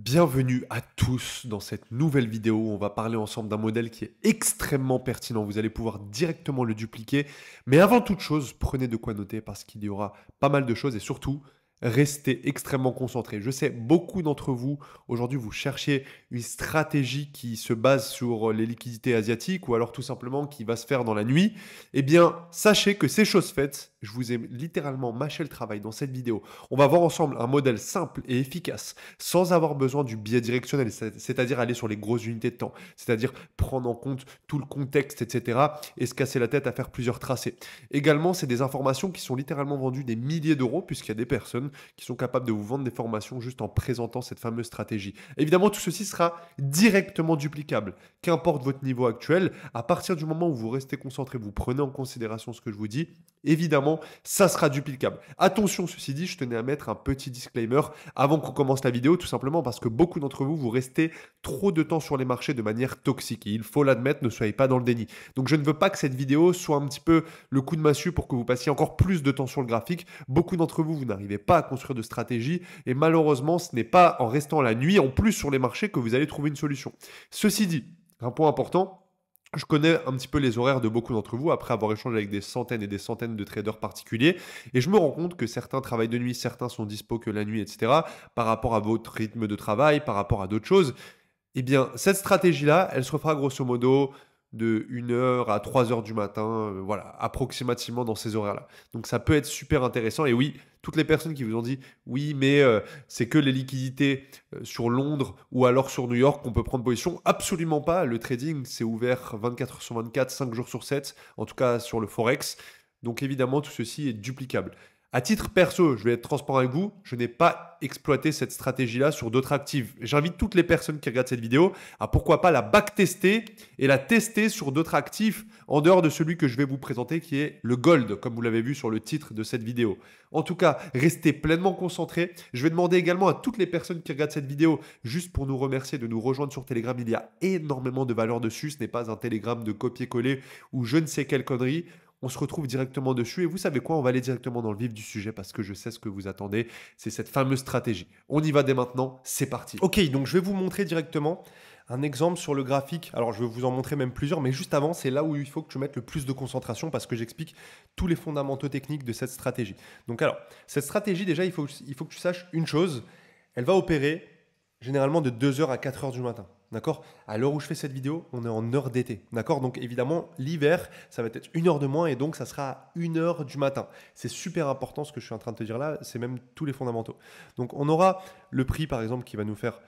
Bienvenue à tous dans cette nouvelle vidéo où on va parler ensemble d'un modèle qui est extrêmement pertinent. Vous allez pouvoir directement le dupliquer. Mais avant toute chose, prenez de quoi noter parce qu'il y aura pas mal de choses et surtout, restez extrêmement concentrés. Je sais, beaucoup d'entre vous, aujourd'hui, vous cherchez une stratégie qui se base sur les liquidités asiatiques ou alors tout simplement qui va se faire dans la nuit. Eh bien, sachez que c'est chose faite. Je vous ai littéralement mâché le travail dans cette vidéo. On va voir ensemble un modèle simple et efficace sans avoir besoin du biais directionnel, c'est-à-dire aller sur les grosses unités de temps, c'est-à-dire prendre en compte tout le contexte, etc. et se casser la tête à faire plusieurs tracés. Également, c'est des informations qui sont littéralement vendues des milliers d'euros, puisqu'il y a des personnes qui sont capables de vous vendre des formations juste en présentant cette fameuse stratégie. Évidemment, tout ceci sera directement duplicable. Qu'importe votre niveau actuel, à partir du moment où vous restez concentré, vous prenez en considération ce que je vous dis, évidemment, ça sera duplicable. Attention, ceci dit, je tenais à mettre un petit disclaimer avant qu'on commence la vidéo, tout simplement parce que beaucoup d'entre vous, vous restez trop de temps sur les marchés de manière toxique. Et il faut l'admettre, ne soyez pas dans le déni. Donc je ne veux pas que cette vidéo soit un petit peu le coup de massue pour que vous passiez encore plus de temps sur le graphique. Beaucoup d'entre vous, vous n'arrivez pas à construire de stratégie. Et malheureusement, ce n'est pas en restant la nuit en plus sur les marchés que vous allez trouver une solution. Ceci dit, un point important, je connais un petit peu les horaires de beaucoup d'entre vous après avoir échangé avec des centaines et des centaines de traders particuliers et je me rends compte que certains travaillent de nuit, certains sont dispo que la nuit, etc. par rapport à votre rythme de travail, par rapport à d'autres choses. Eh bien, cette stratégie-là, elle se refera grosso modo de 1 heure à 3 heures du matin, voilà, approximativement dans ces horaires-là. Donc ça peut être super intéressant. Et oui, toutes les personnes qui vous ont dit, oui, mais c'est que les liquidités sur Londres ou alors sur New York qu'on peut prendre position, absolument pas. Le trading, c'est ouvert 24 heures sur 24, 5 jours sur 7, en tout cas sur le Forex. Donc évidemment, tout ceci est duplicable. À titre perso, je vais être transparent avec vous, je n'ai pas exploité cette stratégie-là sur d'autres actifs. J'invite toutes les personnes qui regardent cette vidéo à pourquoi pas la backtester et la tester sur d'autres actifs en dehors de celui que je vais vous présenter qui est le gold, comme vous l'avez vu sur le titre de cette vidéo. En tout cas, restez pleinement concentrés. Je vais demander également à toutes les personnes qui regardent cette vidéo, juste pour nous remercier de nous rejoindre sur Telegram. Il y a énormément de valeur dessus. Ce n'est pas un Telegram de copier-coller ou je ne sais quelle connerie. On se retrouve directement dessus et vous savez quoi, on va aller directement dans le vif du sujet parce que je sais ce que vous attendez, c'est cette fameuse stratégie. On y va dès maintenant, c'est parti. Ok, donc je vais vous montrer directement un exemple sur le graphique. Alors je vais vous en montrer même plusieurs, mais juste avant, c'est là où il faut que tu mettes le plus de concentration parce que j'explique tous les fondamentaux techniques de cette stratégie. Donc alors, cette stratégie déjà, il faut que tu saches une chose, elle va opérer généralement de 2 heures à 4 heures du matin. D'accord? À l'heure où je fais cette vidéo, on est en heure d'été. D'accord? Donc évidemment, l'hiver, ça va être 1 heure de moins et donc ça sera à 1 heure du matin. C'est super important ce que je suis en train de te dire là, c'est même tous les fondamentaux. Donc on aura le prix par exemple qui va nous faire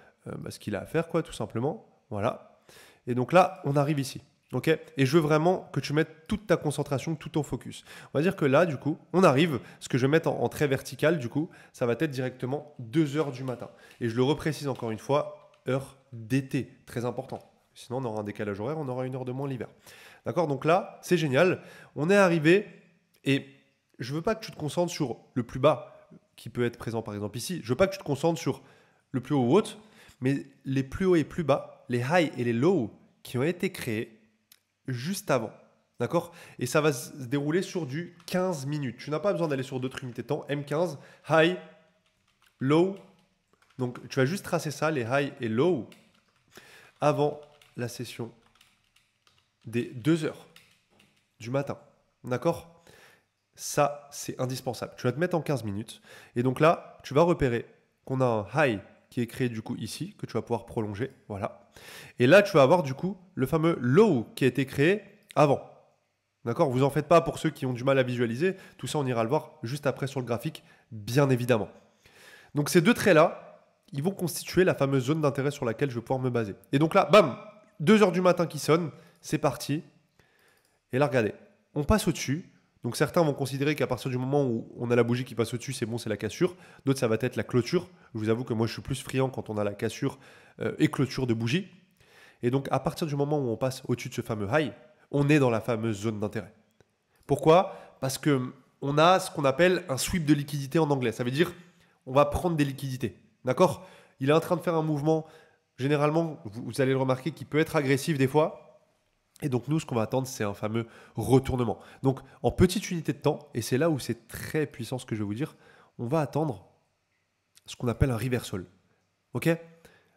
ce qu'il a à faire, quoi, tout simplement. Voilà. Et donc là, on arrive ici. Ok? Et je veux vraiment que tu mettes toute ta concentration, tout ton focus. On va dire que là, du coup, on arrive. Ce que je vais mettre en trait vertical, du coup, ça va être directement 2 heures du matin. Et je le reprécise encore une fois, heure d'été. Très important. Sinon, on aura un décalage horaire, on aura 1 heure de moins l'hiver. D'accord? Donc là, c'est génial. On est arrivé et je veux pas que tu te concentres sur le plus bas qui peut être présent par exemple ici. Je veux pas que tu te concentres sur le plus haut ou haut, mais les plus hauts et plus bas, les high et les low qui ont été créés juste avant. D'accord? Et ça va se dérouler sur du 15 minutes. Tu n'as pas besoin d'aller sur d'autres unités de temps. M15, high, low. Donc tu vas juste tracer ça, les high et low, avant la session des 2 heures du matin. D'accord? Ça, c'est indispensable. Tu vas te mettre en 15 minutes. Et donc là, tu vas repérer qu'on a un high qui est créé du coup ici, que tu vas pouvoir prolonger. Voilà. Et là, tu vas avoir du coup le fameux low qui a été créé avant. D'accord? Vous en faites pas pour ceux qui ont du mal à visualiser. Tout ça, on ira le voir juste après sur le graphique, bien évidemment. Donc ces deux traits-là, ils vont constituer la fameuse zone d'intérêt sur laquelle je vais pouvoir me baser. Et donc là, bam, 2 heures du matin qui sonnent, c'est parti. Et là, regardez, on passe au-dessus. Donc certains vont considérer qu'à partir du moment où on a la bougie qui passe au-dessus, c'est bon, c'est la cassure. D'autres, ça va être la clôture. Je vous avoue que moi, je suis plus friand quand on a la cassure et clôture de bougie. Et donc, à partir du moment où on passe au-dessus de ce fameux high, on est dans la fameuse zone d'intérêt. Pourquoi? Parce que on a ce qu'on appelle un sweep de liquidité en anglais. Ça veut dire on va prendre des liquidités. D'accord? Il est en train de faire un mouvement, généralement, vous allez le remarquer, qui peut être agressif des fois. Et donc nous, ce qu'on va attendre, c'est un fameux retournement. Donc en petite unité de temps, et c'est là où c'est très puissant ce que je vais vous dire, on va attendre ce qu'on appelle un reversal. Ok?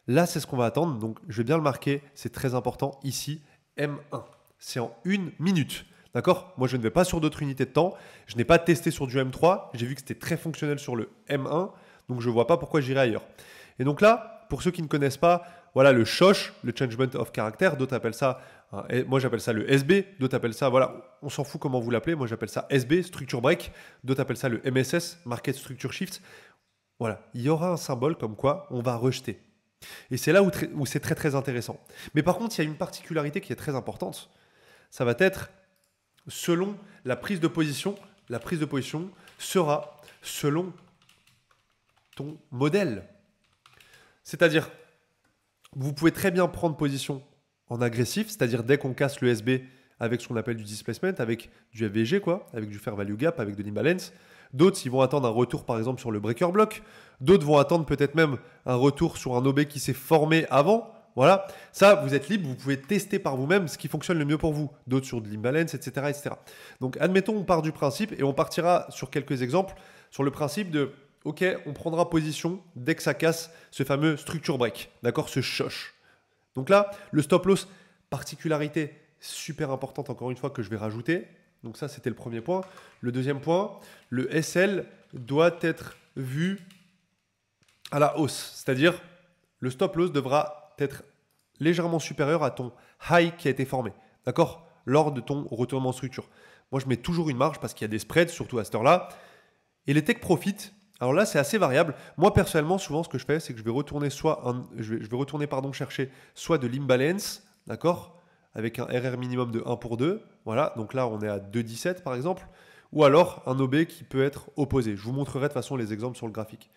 Là, c'est ce qu'on va attendre. Donc, je vais bien le marquer. C'est très important. Ici, M1. C'est en 1 minute. D'accord? Moi, je ne vais pas sur d'autres unités de temps. Je n'ai pas testé sur du M3. J'ai vu que c'était très fonctionnel sur le M1. Donc, je ne vois pas pourquoi j'irai ailleurs. Et donc là, pour ceux qui ne connaissent pas, voilà le CHOCH, le Changement of Character. D'autres appellent ça, moi j'appelle ça le SB. D'autres appellent ça, voilà, on s'en fout comment vous l'appelez. Moi j'appelle ça SB, Structure Break. D'autres appellent ça le MSS, Market Structure Shift. Voilà, il y aura un symbole comme quoi on va rejeter. Et c'est là où c'est très très intéressant. Mais par contre, il y a une particularité qui est très importante. Ça va être selon la prise de position. La prise de position sera selon ton modèle. C'est-à-dire, vous pouvez très bien prendre position en agressif, c'est-à-dire dès qu'on casse le SB avec ce qu'on appelle du displacement, avec du FVG, quoi, avec du fair value gap, avec de l'imbalance. D'autres, ils vont attendre un retour, par exemple, sur le breaker block. D'autres vont attendre peut-être même un retour sur un OB qui s'est formé avant. Voilà, ça, vous êtes libre, vous pouvez tester par vous-même ce qui fonctionne le mieux pour vous. D'autres sur de l'imbalance, etc., etc. Donc, admettons, on part du principe et on partira sur quelques exemples sur le principe de OK, on prendra position dès que ça casse ce fameux structure break, d'accord, ce CHOCH. Donc là, le stop loss, particularité super importante encore une fois que je vais rajouter. Donc ça, c'était le premier point. Le deuxième point, le SL doit être vu à la hausse, c'est-à-dire le stop loss devra être légèrement supérieur à ton high qui a été formé, d'accord, lors de ton retournement structure. Moi, je mets toujours une marge parce qu'il y a des spreads, surtout à cette heure-là. Et les take profit, alors là, c'est assez variable. Moi, personnellement, souvent, ce que je fais, c'est que je vais retourner chercher soit de l'imbalance, d'accord, avec un RR minimum de 1 pour 2. Voilà, donc là, on est à 2,17 par exemple. Ou alors un OB qui peut être opposé. Je vous montrerai de toute façon les exemples sur le graphique.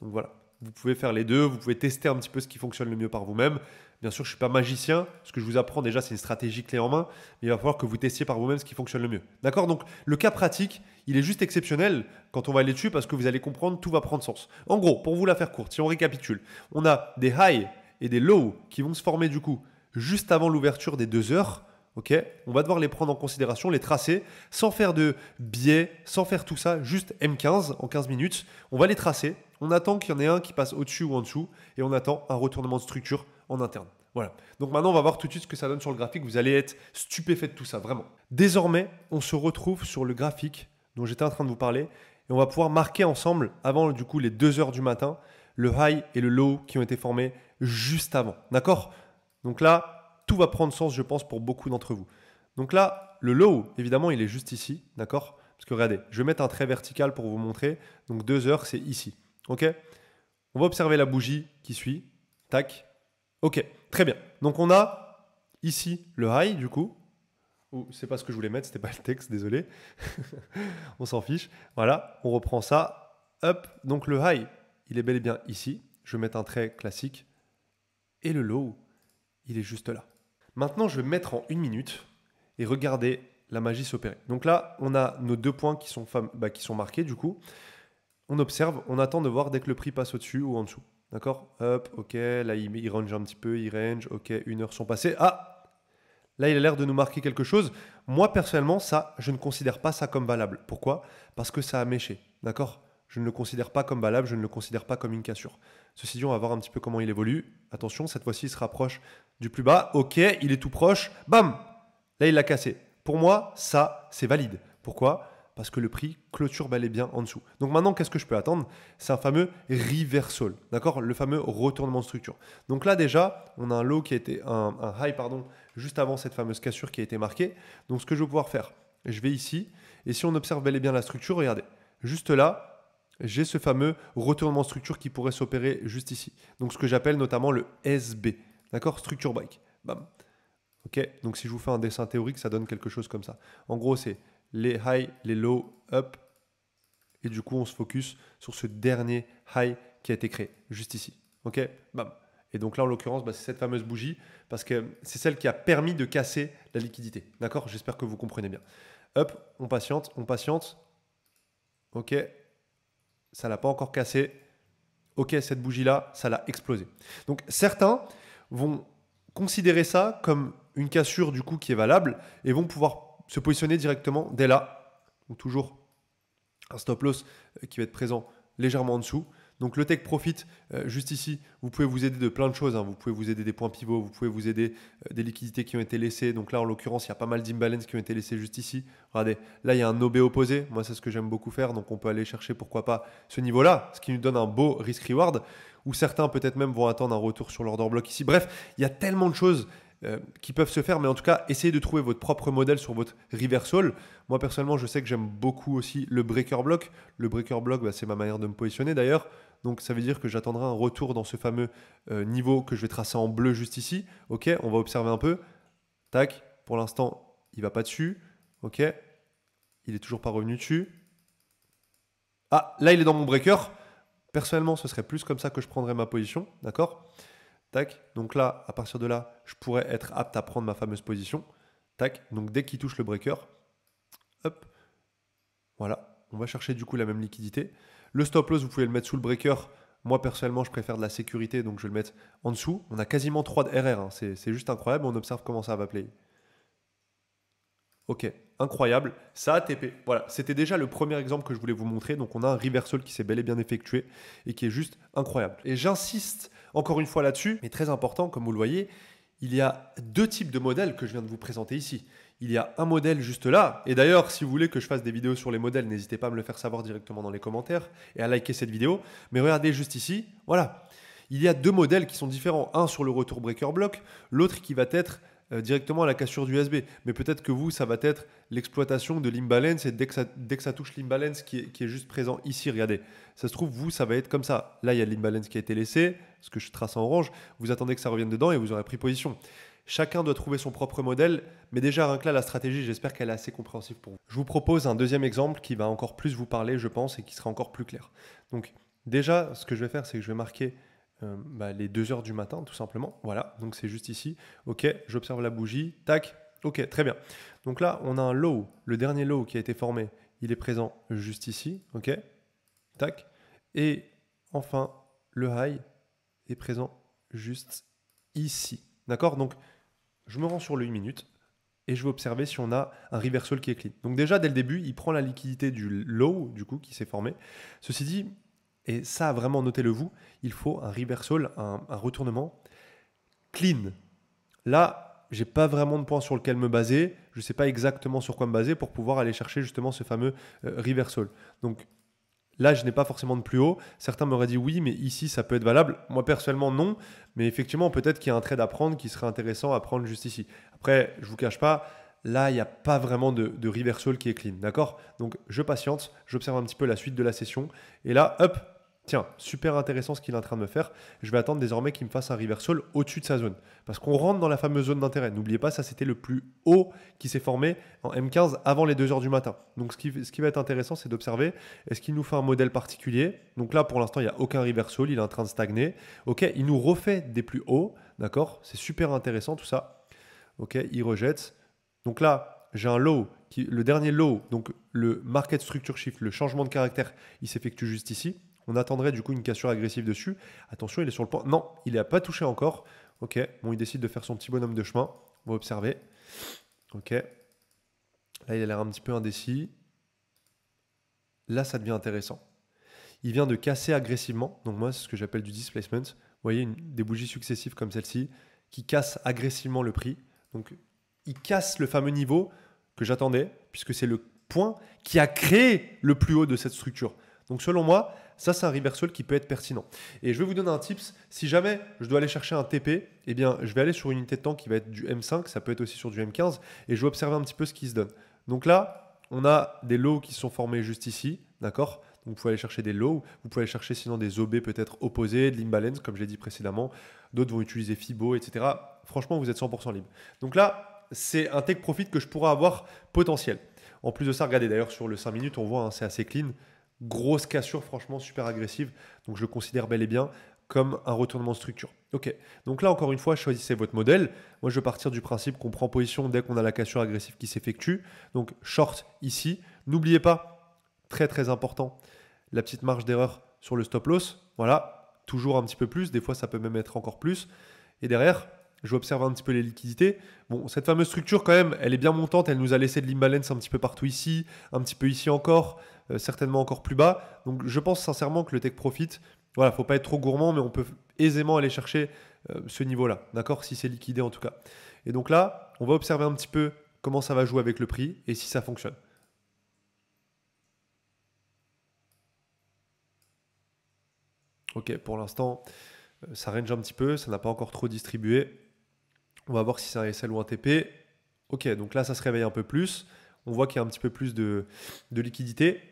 Donc voilà, vous pouvez faire les deux. Vous pouvez tester un petit peu ce qui fonctionne le mieux par vous-même. Bien sûr, je ne suis pas magicien. Ce que je vous apprends déjà, c'est une stratégie clé en main. Mais il va falloir que vous testiez par vous-même ce qui fonctionne le mieux. D'accord? Donc, le cas pratique, il est juste exceptionnel quand on va aller dessus parce que vous allez comprendre, tout va prendre sens. En gros, pour vous la faire courte, si on récapitule, on a des highs et des lows qui vont se former du coup juste avant l'ouverture des 2 heures. Ok, on va devoir les prendre en considération, les tracer, sans faire de biais, sans faire tout ça, juste M15 en 15 minutes. On va les tracer, on attend qu'il y en ait un qui passe au-dessus ou en dessous, et on attend un retournement de structure en interne. Voilà. Donc maintenant, on va voir tout de suite ce que ça donne sur le graphique. Vous allez être stupéfait de tout ça, vraiment. Désormais, on se retrouve sur le graphique dont j'étais en train de vous parler, et on va pouvoir marquer ensemble, avant du coup les 2 heures du matin, le high et le low qui ont été formés juste avant. D'accord? Donc là, tout va prendre sens, je pense, pour beaucoup d'entre vous. Donc là, le low, évidemment, il est juste ici, d'accord? Parce que regardez, je vais mettre un trait vertical pour vous montrer. Donc 2 heures, c'est ici, ok? On va observer la bougie qui suit. Tac. Ok, très bien. Donc on a ici le high, du coup. C'est pas ce que je voulais mettre, c'était pas le texte, désolé. On s'en fiche. Voilà, on reprend ça. Hop, donc le high, il est bel et bien ici. Je vais mettre un trait classique. Et le low, il est juste là. Maintenant, je vais me mettre en 1 minute et regarder la magie s'opérer. Donc là, on a nos 2 points qui sont marqués du coup. On observe, on attend de voir dès que le prix passe au-dessus ou en dessous. D'accord? Hop, ok, là il range un petit peu, il range, ok, 1 heure sont passées. Ah! Là, il a l'air de nous marquer quelque chose. Moi, personnellement, ça, je ne considère pas ça comme valable. Pourquoi? Parce que ça a méché. D'accord? Je ne le considère pas comme valable, je ne le considère pas comme une cassure. Ceci dit, on va voir un petit peu comment il évolue. Attention, cette fois-ci, il se rapproche du plus bas. Ok, il est tout proche. Bam! Là, il l'a cassé. Pour moi, ça, c'est valide. Pourquoi? Parce que le prix clôture bel et bien en dessous. Donc maintenant, qu'est-ce que je peux attendre? C'est un fameux reversal, d'accord? Le fameux retournement de structure. Donc là, déjà, on a un low qui a été, un high, pardon, juste avant cette fameuse cassure qui a été marquée. Donc ce que je vais pouvoir faire, je vais ici, et si on observe bel et bien la structure, regardez, juste là, j'ai ce fameux retournement de structure qui pourrait s'opérer juste ici. Donc ce que j'appelle notamment le SB, d'accord? Structure break. Bam. Ok, donc si je vous fais un dessin théorique, ça donne quelque chose comme ça. En gros, c'est les high, les low, up, et du coup, on se focus sur ce dernier high qui a été créé, juste ici. Ok, bam. Et donc là, en l'occurrence, c'est cette fameuse bougie, parce que c'est celle qui a permis de casser la liquidité. D'accord? J'espère que vous comprenez bien. Hop, on patiente, on patiente. Ok, ça ne l'a pas encore cassé. Ok, cette bougie-là, ça l'a explosé. Donc certains vont considérer ça comme une cassure du coup qui est valable et vont pouvoir se positionner directement dès là. Donc toujours un stop loss qui va être présent légèrement en dessous. Donc le take profit, juste ici, vous pouvez vous aider de plein de choses, hein. Vous pouvez vous aider des points pivots, vous pouvez vous aider des liquidités qui ont été laissées. Donc là, en l'occurrence, il y a pas mal d'imbalance qui ont été laissés juste ici. Regardez, là, il y a un OB opposé. Moi, c'est ce que j'aime beaucoup faire. Donc on peut aller chercher, pourquoi pas, ce niveau-là, ce qui nous donne un beau risk-reward. Ou certains, peut-être même, vont attendre un retour sur l'order block ici. Bref, il y a tellement de choses qui peuvent se faire, mais en tout cas, essayez de trouver votre propre modèle sur votre reversal. Moi, personnellement, je sais que j'aime beaucoup aussi le breaker block. Le breaker block, c'est ma manière de me positionner d'ailleurs. Donc, ça veut dire que j'attendrai un retour dans ce fameux niveau que je vais tracer en bleu juste ici. Ok, on va observer un peu. Tac, pour l'instant, il ne va pas dessus. Ok, il n'est toujours pas revenu dessus. Ah, là, il est dans mon breaker. Personnellement, ce serait plus comme ça que je prendrais ma position. D'accord ? Tac, donc là, à partir de là, je pourrais être apte à prendre ma fameuse position. Tac, donc dès qu'il touche le breaker, hop, voilà, on va chercher du coup la même liquidité. Le stop loss, vous pouvez le mettre sous le breaker. Moi, personnellement, je préfère de la sécurité, donc je vais le mettre en dessous. On a quasiment 3 de RR, hein. C'est juste incroyable. On observe comment ça va play. Ok, incroyable, ça a TP. Voilà, c'était déjà le premier exemple que je voulais vous montrer. Donc on a un reversal qui s'est bel et bien effectué et qui est juste incroyable. Et j'insiste encore une fois là-dessus, mais très important, comme vous le voyez, il y a 2 types de modèles que je viens de vous présenter ici. Il y a un modèle juste là, et d'ailleurs, si vous voulez que je fasse des vidéos sur les modèles, n'hésitez pas à me le faire savoir directement dans les commentaires et à liker cette vidéo. Mais regardez juste ici, voilà. Il y a 2 modèles qui sont différents. Un sur le retour breaker block, l'autre qui va être directement à la cassure du USB. Mais peut-être que vous, ça va être l'exploitation de l'imbalance et dès que ça touche l'imbalance qui est juste présent ici, regardez. Ça se trouve, vous, ça va être comme ça. Là, il y a l'imbalance qui a été laissé, ce que je trace en orange. Vous attendez que ça revienne dedans et vous aurez pris position. Chacun doit trouver son propre modèle, mais déjà, rien que là, la stratégie, j'espère qu'elle est assez compréhensible pour vous. Je vous propose un deuxième exemple qui va encore plus vous parler, je pense, et qui sera encore plus clair. Donc, déjà, ce que je vais faire, c'est que je vais marquer les 2 heures du matin, tout simplement. Voilà, donc c'est juste ici. Ok, j'observe la bougie. Tac, ok, très bien. Donc là, on a un low. Le dernier low qui a été formé, il est présent juste ici. Ok, tac. Et enfin, le high est présent juste ici. D'accord? Donc, je me rends sur le 1 minute et je vais observer si on a un reversal qui est clean. Donc déjà, dès le début, il prend la liquidité du low, du coup, qui s'est formé. Ceci dit, et ça, vraiment, notez-le vous, il faut un reversal, un retournement clean. Là, j'ai pas vraiment de point sur lequel me baser. Je ne sais pas exactement sur quoi me baser pour pouvoir aller chercher justement ce fameux reversal. Donc là, je n'ai pas forcément de plus haut. Certains m'auraient dit oui, mais ici, ça peut être valable. Moi, personnellement, non. Mais effectivement, peut-être qu'il y a un trade à prendre qui serait intéressant à prendre juste ici. Après, je ne vous cache pas, là, il n'y a pas vraiment de reversal qui est clean. D'accord? Donc, je patiente, j'observe un petit peu la suite de la session. Et là, hop, tiens, super intéressant ce qu'il est en train de me faire. Je vais attendre désormais qu'il me fasse un reversal au-dessus de sa zone. Parce qu'on rentre dans la fameuse zone d'intérêt. N'oubliez pas, ça c'était le plus haut qui s'est formé en M15 avant les 2 heures du matin. Donc ce qui va être intéressant, c'est d'observer, est-ce qu'il nous fait un modèle particulier? Donc là, pour l'instant, il n'y a aucun reversal, il est en train de stagner. Ok, il nous refait des plus hauts, d'accord? C'est super intéressant tout ça. Ok, il rejette. Donc là, j'ai un low, le dernier low, donc le market structure shift, le changement de caractère, il s'effectue juste ici. On attendrait du coup une cassure agressive dessus. Attention, il est sur le point. Non, il n'a pas touché encore. Ok, bon, il décide de faire son petit bonhomme de chemin. On va observer. Ok. Là, il a l'air un petit peu indécis. Là, ça devient intéressant. Il vient de casser agressivement. Donc moi, c'est ce que j'appelle du displacement. Vous voyez, des bougies successives comme celle-ci qui cassent agressivement le prix. Donc, il casse le fameux niveau que j'attendais, puisque c'est le point qui a créé le plus haut de cette structure. Donc selon moi, ça c'est un reversal qui peut être pertinent. Et je vais vous donner un tips. Si jamais je dois aller chercher un TP, eh bien je vais aller sur une unité de temps qui va être du M5, ça peut être aussi sur du M15, et je vais observer un petit peu ce qui se donne. Donc là, on a des lows qui sont formés juste ici, d'accord? Donc vous pouvez aller chercher des lows, vous pouvez aller chercher sinon des OB peut-être opposés, de l'imbalance comme je l'ai dit précédemment. D'autres vont utiliser Fibo, etc. Franchement, vous êtes 100% libre. Donc là, c'est un take profit que je pourrais avoir potentiel. En plus de ça, regardez d'ailleurs sur le 5 minutes, on voit, hein, c'est assez clean. Grosse cassure, franchement, super agressive. Donc, je le considère bel et bien comme un retournement de structure. Ok, donc là, encore une fois, choisissez votre modèle. Moi, je vais partir du principe qu'on prend position dès qu'on a la cassure agressive qui s'effectue. Donc, short ici. N'oubliez pas, très très important, la petite marge d'erreur sur le stop loss. Voilà, toujours un petit peu plus. Des fois, ça peut même être encore plus. Et derrière, je vais observer un petit peu les liquidités. Bon, cette fameuse structure, quand même, elle est bien montante. Elle nous a laissé de l'imbalance un petit peu partout ici, un petit peu ici encore, certainement encore plus bas. Donc, je pense sincèrement que le take profit, Voilà, faut pas être trop gourmand, mais on peut aisément aller chercher ce niveau-là, d'accord? Si c'est liquidé en tout cas. Et donc là, on va observer un petit peu comment ça va jouer avec le prix et si ça fonctionne. Ok, pour l'instant, ça range un petit peu, ça n'a pas encore trop distribué. On va voir si c'est un SL ou un TP. Ok, donc là, ça se réveille un peu plus. On voit qu'il y a un petit peu plus de liquidité.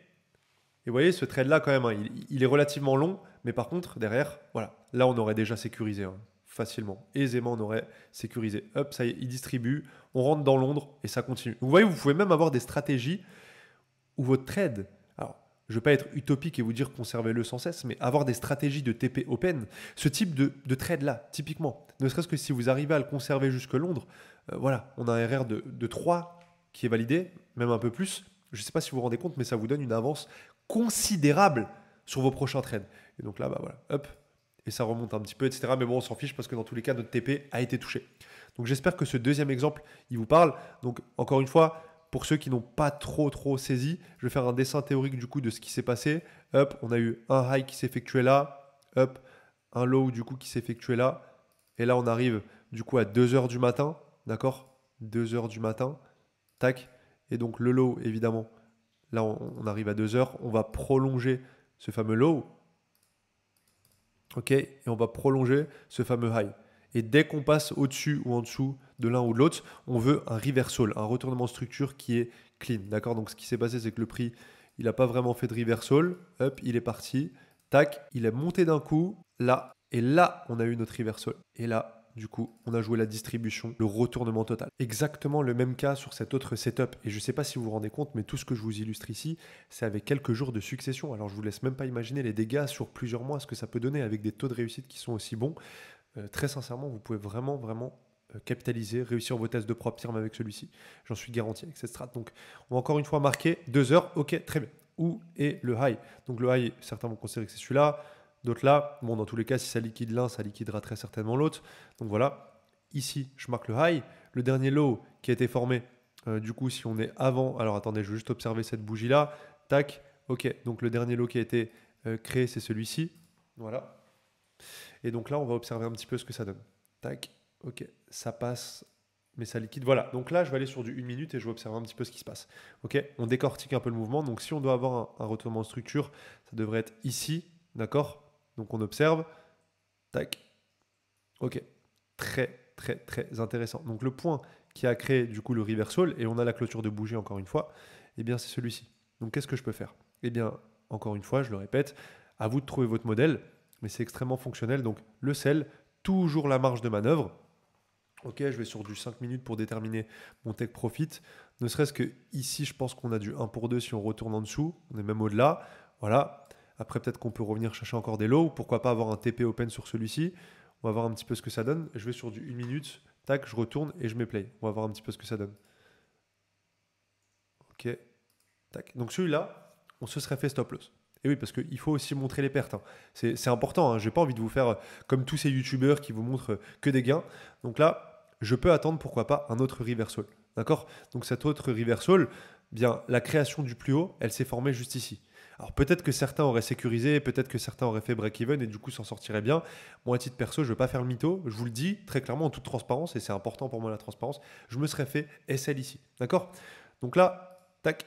Et vous voyez, ce trade-là, quand même, hein, il est relativement long. Mais par contre, derrière, voilà, là, on aurait déjà sécurisé, hein, facilement. Aisément, on aurait sécurisé. Hop, ça y est, il distribue. On rentre dans l'ombre et ça continue. Donc, vous voyez, vous pouvez même avoir des stratégies où votre trade, alors je ne vais pas être utopique et vous dire conservez-le sans cesse, mais avoir des stratégies de TP open, ce type de trade-là, typiquement, ne serait-ce que si vous arrivez à le conserver jusque Londres, voilà, on a un RR de 3 qui est validé, même un peu plus. Je ne sais pas si vous vous rendez compte, mais ça vous donne une avance considérable sur vos prochains trades. Et donc là, bah voilà, hop, et ça remonte un petit peu, etc. Mais bon, on s'en fiche parce que dans tous les cas, notre TP a été touché. Donc j'espère que ce deuxième exemple, il vous parle. Donc encore une fois, pour ceux qui n'ont pas trop saisi, je vais faire un dessin théorique du coup de ce qui s'est passé. Hop, on a eu un high qui s'effectuait là. Hop, un low du coup qui s'effectuait là. Et là, on arrive du coup à 2 heures du matin. D'accord? 2 heures du matin. Tac. Et donc le low, évidemment, là, on arrive à 2 heures. On va prolonger ce fameux low. Ok? Et on va prolonger ce fameux high. Et dès qu'on passe au-dessus ou en dessous de l'un ou de l'autre, on veut un reversal, un retournement de structure qui est clean. D'accord? Donc ce qui s'est passé, c'est que le prix, il n'a pas vraiment fait de reversal. Hop, il est parti. Tac, il est monté d'un coup, là. Et là, on a eu notre reversal. Et là, du coup, on a joué la distribution, le retournement total. Exactement le même cas sur cet autre setup. Et je ne sais pas si vous vous rendez compte, mais tout ce que je vous illustre ici, c'est avec quelques jours de succession. Alors je vous laisse même pas imaginer les dégâts sur plusieurs mois, ce que ça peut donner avec des taux de réussite qui sont aussi bons. Très sincèrement, vous pouvez vraiment capitaliser, réussir vos tests de prop firme avec celui-ci. J'en suis garanti avec cette strat. Donc, on va encore une fois marquer 2 heures. Ok, très bien. Où est le high? Donc, le high, certains vont considérer que c'est celui-là, d'autres là. Bon, dans tous les cas, si ça liquide l'un, ça liquidera très certainement l'autre. Donc, voilà. Ici, je marque le high. Le dernier low qui a été formé, du coup, si on est avant. Alors, attendez, je vais juste observer cette bougie-là. Tac. Ok. Donc, le dernier low qui a été créé, c'est celui-ci. Voilà. Et donc là, on va observer un petit peu ce que ça donne. Tac, ok, ça passe, mais ça liquide. Voilà, donc là, je vais aller sur du 1 minute et je vais observer un petit peu ce qui se passe. Ok, on décortique un peu le mouvement. Donc si on doit avoir un retournement de structure, ça devrait être ici, d'accord? Donc on observe. Tac, ok, très intéressant. Donc le point qui a créé du coup le reversal, et on a la clôture de bougie encore une fois, eh bien c'est celui-ci. Donc qu'est-ce que je peux faire? Eh bien, encore une fois, je le répète, à vous de trouver votre modèle, mais c'est extrêmement fonctionnel. Donc le sell, toujours la marge de manœuvre. Ok, je vais sur du 5 minutes pour déterminer mon take profit. Ne serait-ce que ici, je pense qu'on a du 1 pour 2 si on retourne en dessous. On est même au-delà. Voilà. Après, peut-être qu'on peut revenir chercher encore des lows. Pourquoi pas avoir un TP open sur celui-ci? On va voir un petit peu ce que ça donne. Je vais sur du 1 minute. Tac, je retourne et je mets play. On va voir un petit peu ce que ça donne. Ok. Tac. Donc celui-là, on se serait fait stop loss. Et oui, parce qu'il faut aussi montrer les pertes, hein. C'est important, hein. Je n'ai pas envie de vous faire comme tous ces youtubeurs qui vous montrent que des gains. Donc là, je peux attendre, pourquoi pas, un autre reversal. D'accord? Donc cet autre reversal, bien, la création du plus haut, elle s'est formée juste ici. Alors peut-être que certains auraient sécurisé, peut-être que certains auraient fait break-even et du coup s'en sortiraient bien. Moi, à titre perso, je ne veux pas faire le mytho. Je vous le dis très clairement en toute transparence, et c'est important pour moi la transparence. Je me serais fait SL ici. D'accord? Donc là, tac.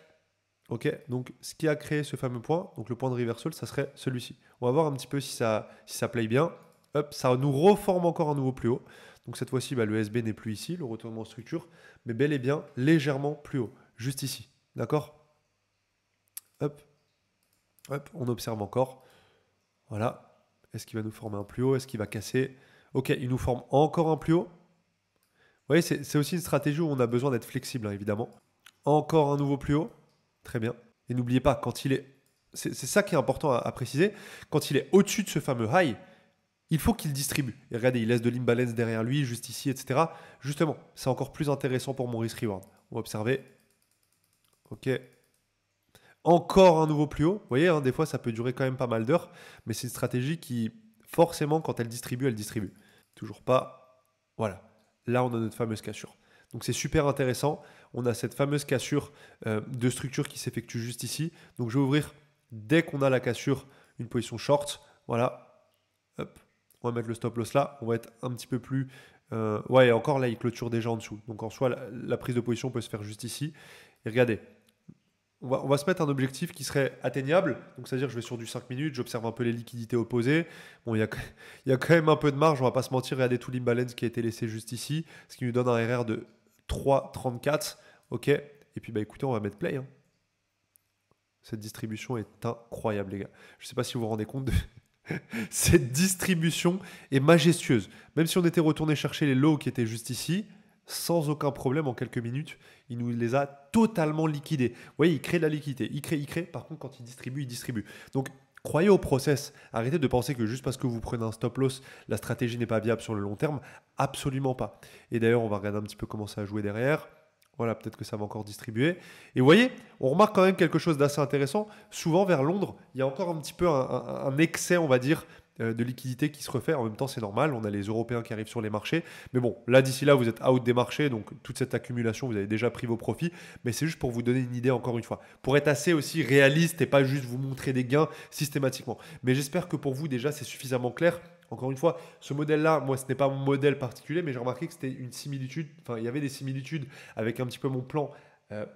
Ok, donc ce qui a créé ce fameux point, donc le point de reversal, ça serait celui-ci. On va voir un petit peu si ça play bien. Hop, ça nous reforme encore un nouveau plus haut. Donc cette fois-ci, bah, le SB n'est plus ici, le retournement en structure, mais bel et bien légèrement plus haut, juste ici. D'accord? Hop, hop, on observe encore. Voilà. Est-ce qu'il va nous former un plus haut? Est-ce qu'il va casser? Ok, il nous forme encore un plus haut. Vous voyez, c'est aussi une stratégie où on a besoin d'être flexible, hein, évidemment. Encore un nouveau plus haut. Très bien. Et n'oubliez pas, quand il est... C'est ça qui est important à préciser. Quand il est au-dessus de ce fameux high, il faut qu'il distribue. Et regardez, il laisse de l'imbalance derrière lui, juste ici, etc. Justement, c'est encore plus intéressant pour mon risk-reward. On va observer. Ok. Encore un nouveau plus haut. Vous voyez, hein, des fois, ça peut durer quand même pas mal d'heures. Mais c'est une stratégie qui, forcément, quand elle distribue, elle distribue. Toujours pas. Voilà. Là, on a notre fameuse cassure. Donc c'est super intéressant. On a cette fameuse cassure de structure qui s'effectue juste ici. Donc je vais ouvrir, dès qu'on a la cassure, une position short. Voilà. Hop, on va mettre le stop loss là. On va être un petit peu plus... ouais, encore là, il clôture déjà en dessous. Donc en soi, la prise de position peut se faire juste ici. Et regardez, on va se mettre un objectif qui serait atteignable. Donc c'est-à-dire je vais sur du 5 minutes, j'observe un peu les liquidités opposées. Bon, il y a quand même un peu de marge, on va pas se mentir. Regardez tout l'imbalance qui a été laissé juste ici, ce qui nous donne un RR de 3,34. Ok, et puis bah écoutez, on va mettre play, hein. Cette distribution est incroyable, les gars. Je ne sais pas si vous vous rendez compte de... Cette distribution est majestueuse. Même si on était retourné chercher les lows qui étaient juste ici, sans aucun problème, en quelques minutes, il nous les a totalement liquidés. Vous voyez, il crée de la liquidité. Il crée. Par contre, quand il distribue, il distribue. Donc, croyez au process. Arrêtez de penser que juste parce que vous prenez un stop loss, la stratégie n'est pas viable sur le long terme. Absolument pas. Et d'ailleurs, on va regarder un petit peu comment ça a joué derrière. Voilà, peut-être que ça va encore distribuer. Et vous voyez, on remarque quand même quelque chose d'assez intéressant. Souvent, vers Londres, il y a encore un petit peu un excès, on va dire, de liquidité qui se refait. En même temps, c'est normal. On a les Européens qui arrivent sur les marchés. Mais bon, là, d'ici là, vous êtes out des marchés. Donc, toute cette accumulation, vous avez déjà pris vos profits. Mais c'est juste pour vous donner une idée, encore une fois. Pour être assez aussi réaliste et pas juste vous montrer des gains systématiquement. Mais j'espère que pour vous, déjà, c'est suffisamment clair. Encore une fois, ce modèle-là, moi, ce n'est pas mon modèle particulier, mais j'ai remarqué que c'était une similitude. Enfin, il y avait des similitudes avec un petit peu mon plan,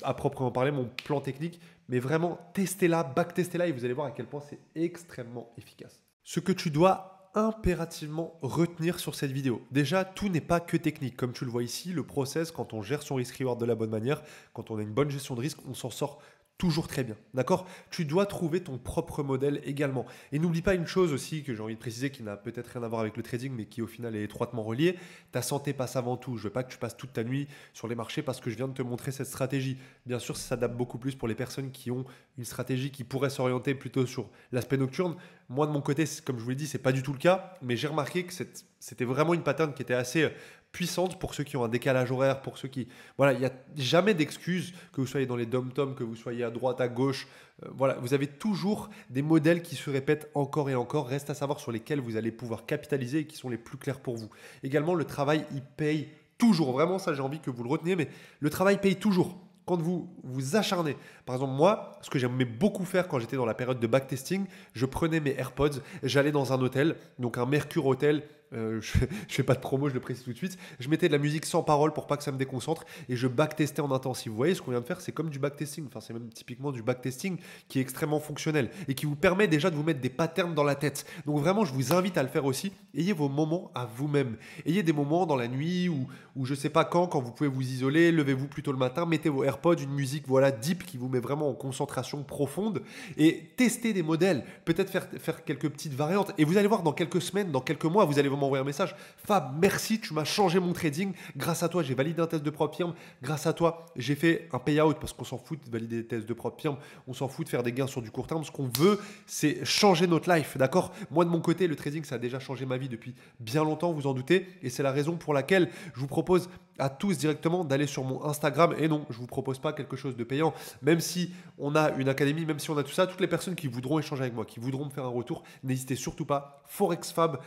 à proprement parler, mon plan technique. Mais vraiment, testez-la, backtestez-la et vous allez voir à quel point c'est extrêmement efficace. Ce que tu dois impérativement retenir sur cette vidéo. Déjà, tout n'est pas que technique. Comme tu le vois ici, le process, quand on gère son risk-reward de la bonne manière, quand on a une bonne gestion de risque, on s'en sort toujours très bien. D'accord? Tu dois trouver ton propre modèle également. Et n'oublie pas une chose aussi que j'ai envie de préciser qui n'a peut-être rien à voir avec le trading, mais qui au final est étroitement reliée. Ta santé passe avant tout. Je ne veux pas que tu passes toute ta nuit sur les marchés parce que je viens de te montrer cette stratégie. Bien sûr, ça s'adapte beaucoup plus pour les personnes qui ont une stratégie qui pourrait s'orienter plutôt sur l'aspect nocturne. Moi, de mon côté, comme je vous l'ai dit, ce n'est pas du tout le cas. Mais j'ai remarqué que c'était vraiment une pattern qui était assez puissante pour ceux qui ont un décalage horaire, pour ceux qui... Voilà, il n'y a jamais d'excuses, que vous soyez dans les dom-toms, que vous soyez à droite, à gauche. Voilà, vous avez toujours des modèles qui se répètent encore et encore. Reste à savoir sur lesquels vous allez pouvoir capitaliser et qui sont les plus clairs pour vous. Également, le travail, il paye toujours. Vraiment, ça, j'ai envie que vous le reteniez, mais le travail paye toujours. Quand vous vous acharnez, par exemple moi, ce que j'aimais beaucoup faire quand j'étais dans la période de backtesting, je prenais mes AirPods, j'allais dans un hôtel, donc un Mercure Hôtel, je fais pas de promo, je le précise tout de suite, je mettais de la musique sans parole pour pas que ça me déconcentre et je backtestais en intensif. Vous voyez, ce qu'on vient de faire, c'est comme du backtesting, enfin c'est même typiquement du backtesting qui est extrêmement fonctionnel et qui vous permet déjà de vous mettre des patterns dans la tête. Donc vraiment, je vous invite à le faire aussi. Ayez vos moments à vous-même. Ayez des moments dans la nuit ou je sais pas quand vous pouvez vous isoler, levez-vous plutôt le matin, mettez vos AirPods, une musique voilà deep qui vous met vraiment en concentration profonde et testez des modèles, peut-être faire quelques petites variantes et vous allez voir dans quelques semaines, dans quelques mois, vous allez m'envoyer un message. Fab, merci, tu m'as changé mon trading. Grâce à toi, j'ai validé un test de prop firm. Grâce à toi, j'ai fait un payout parce qu'on s'en fout de valider des tests de prop firm. On s'en fout de faire des gains sur du court terme. Ce qu'on veut, c'est changer notre life. D'accord? Moi, de mon côté, le trading, ça a déjà changé ma vie depuis bien longtemps, vous en doutez. Et c'est la raison pour laquelle je vous propose à tous directement d'aller sur mon Instagram. Et non, je ne vous propose pas quelque chose de payant. Même si on a une académie, même si on a tout ça, toutes les personnes qui voudront échanger avec moi, qui voudront me faire un retour, n'hésitez surtout pas. ForexFab.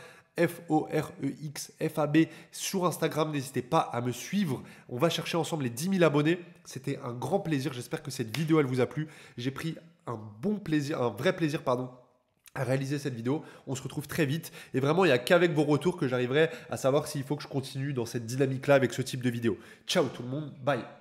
ForexFab sur Instagram. N'hésitez pas à me suivre. On va chercher ensemble les 10 000 abonnés. C'était un grand plaisir. J'espère que cette vidéo, elle vous a plu. J'ai pris un vrai plaisir, à réaliser cette vidéo. On se retrouve très vite. Et vraiment, il n'y a qu'avec vos retours que j'arriverai à savoir s'il faut que je continue dans cette dynamique-là avec ce type de vidéo. Ciao tout le monde. Bye.